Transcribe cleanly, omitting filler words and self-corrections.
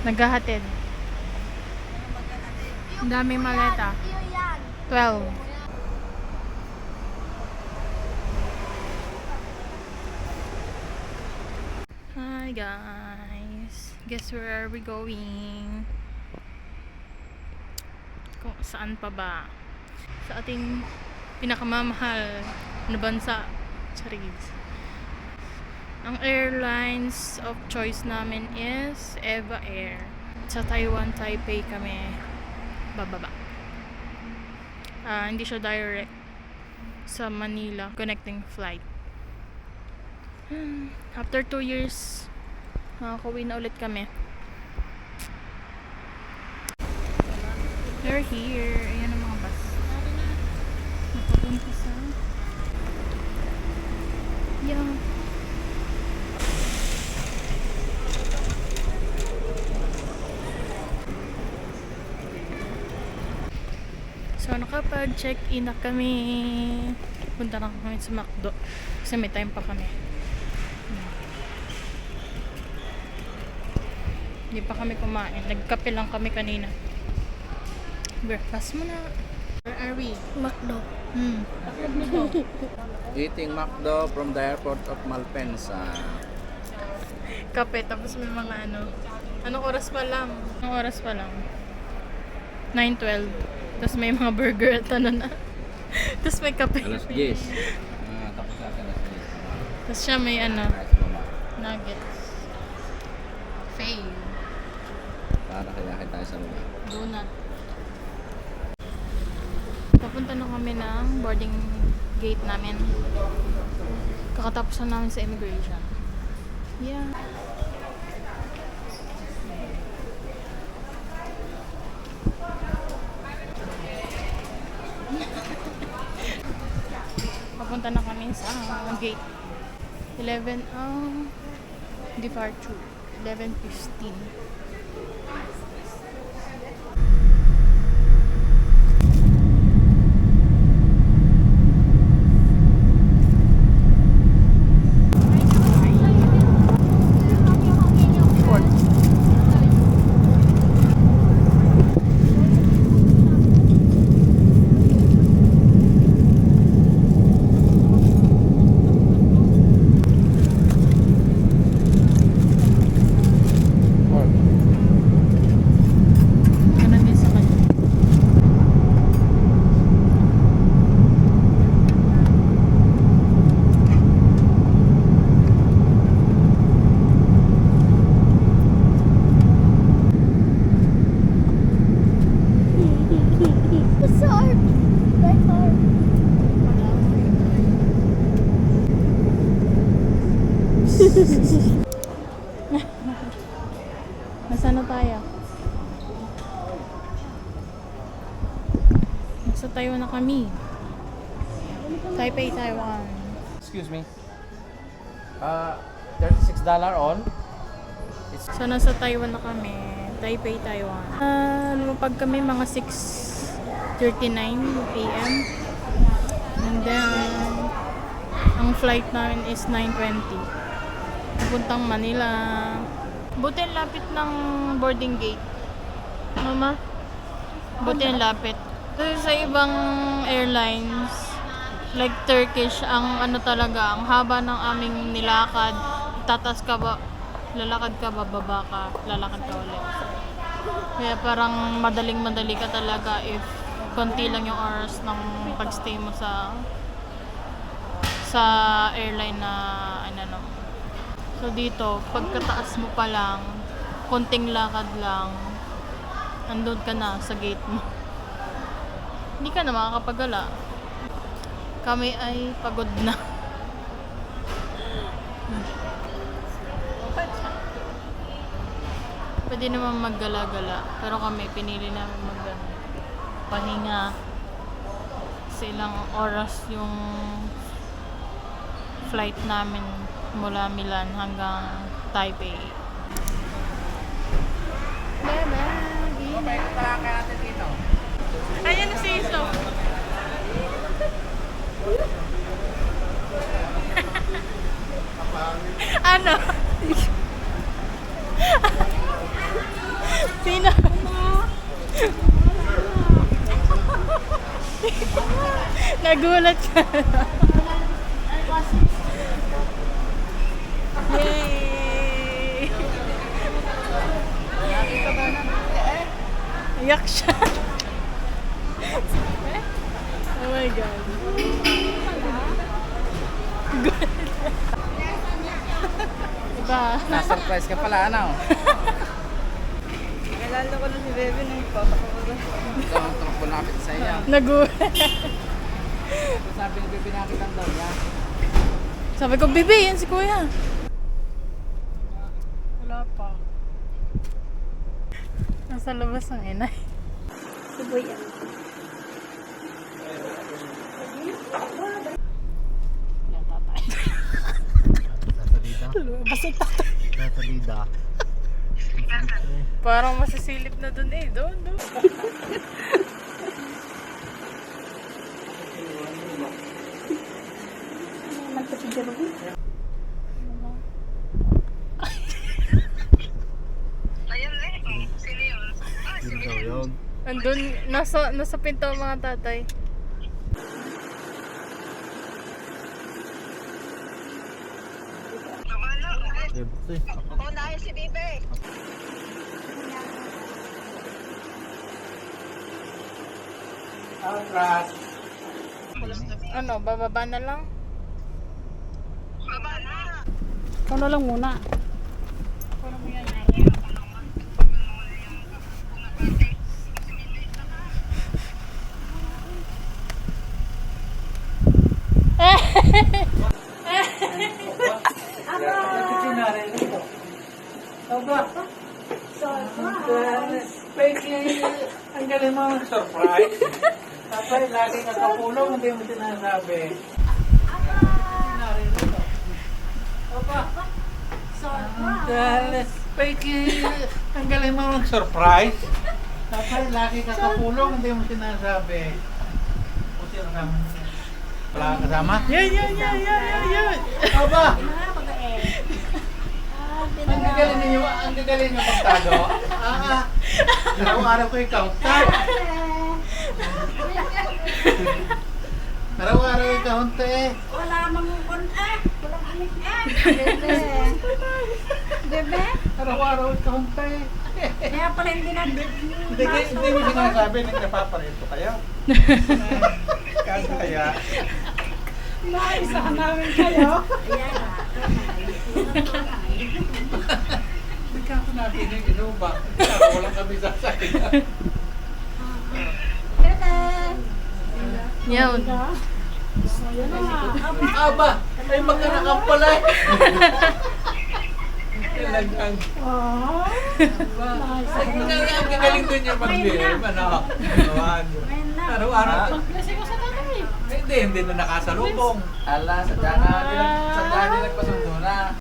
Naghahatid. Ang daming maleta. 12. Hi guys. Guess where are we going? Kung saan pa ba? Sa ating pinakamamahal na bansa. Charis. Ang airlines of choice namin is Eva Air. Sa Taiwan, Taipei kami bababa. Hindi siya direct sa Manila connecting flight. After 2 years, makakauwi na ulit kami. We're here. Ayan ang mga bus. Napapunta sa So, nakapag-check-in na kami. Punta na kami sa McDo. Kasi may time pa kami. Hindi pa kami kumain. Nagkape lang kami kanina. Breakfast muna. Where are we? McDo. Eating McDo from the airport of Malpensa. Kape. Tapos may mga ano. Anong oras pa lang? Anong oras pa lang? 9:12. Tapos may mga burger at ano na. Tapos may kape. Alas 10. Tapos natin alas 10. Tapos siya may ano. Nuggets. Fave. Para kaya tayo sa lugar. Donut. Papunta na kami ng boarding gate namin. Kakatapos na namin sa immigration. Yeah. Papunta na kami sa gate. 11 ang departure. 11:15. Nasaan na tayo? Nasa Taiwan na kami. Taipei, Taiwan. Excuse me. $36 on. So, nasa Taiwan na kami. Taipei, Taiwan. Lumapag kami mga 6:39 AM. And then, ang flight namin is 9:20. Pupuntang Manila. Buti ang lapit ng boarding gate. Mama? Buti ang lapit. Kasi sa ibang airlines, like Turkish, ang ano talaga, ang haba ng aming nilakad. Tatas ka ba, lalakad ka, bababa ka, lalakad ka ulit. Kaya parang madaling-madali ka talaga if konti lang yung hours ng pagstay mo sa airline na ano. So dito, pagkataas mo pa lang, konting lakad lang, andun ka na sa gate mo. Hindi ka na makakapagala. Kami ay pagod na. Pwede naman maggala-gala, pero kami pinili namin pahinga. Kasi ilang oras yung flight namin mula Milan hanggang Taipei. Ayan na si Iso. Ano? Sino? Nagulat ka. Yay! Iyak siya. Oh my God. Good. Diba? Na-surprise ka pala, ano? Nalala ko na si Bebe nung papakawala. Ito ang tumakbo napit sa iyo. Nagulat. Sabi ni Bibi nakitang daw niya. Sabi ko, Bibi, yan si Kuya. Wala pa. Nasa labas ang inay. Suboy yan. Yan, tatay. Basig tatay. Nasa lida. Parang masasilip na dun eh. Doon. Yun daw yun. Andun, nasa pinto ang mga tatay. Siyempre. Unahin si Bebe. Atras. Ano, bababa na lang? Ikaw na lang muna. Ang galing mo ng surprise. Tapos lagi ka kapulong, hindi mo sinasabi. Ang galing mo ng surprise. Tapos lagi ka kapulong, hindi mo sinasabi. O sino ka? Wala ka kasama? Yan. Aba! Ang gagaling niyo magtago. Araw-araw ko i-counter. Araw-araw i-counter. Wala mangungon Wala anik Bebe. Bebe? Araw-araw i-counter. Kaya pala hindi na... Hindi mo sinasabi na napaparito kayo. Kaya. Naisahan namin kayo. Hindi ka ako natin yung inuba. Walang kami sasakyan. Bebe! Yan. Aba! Ay mag-anak ang pala eh. Talagang. Ang gagaling doon yung mag-game. Ano? Araw-araw. Hindi na nakasalubong. Ala, sadya nga din nagpasundo na.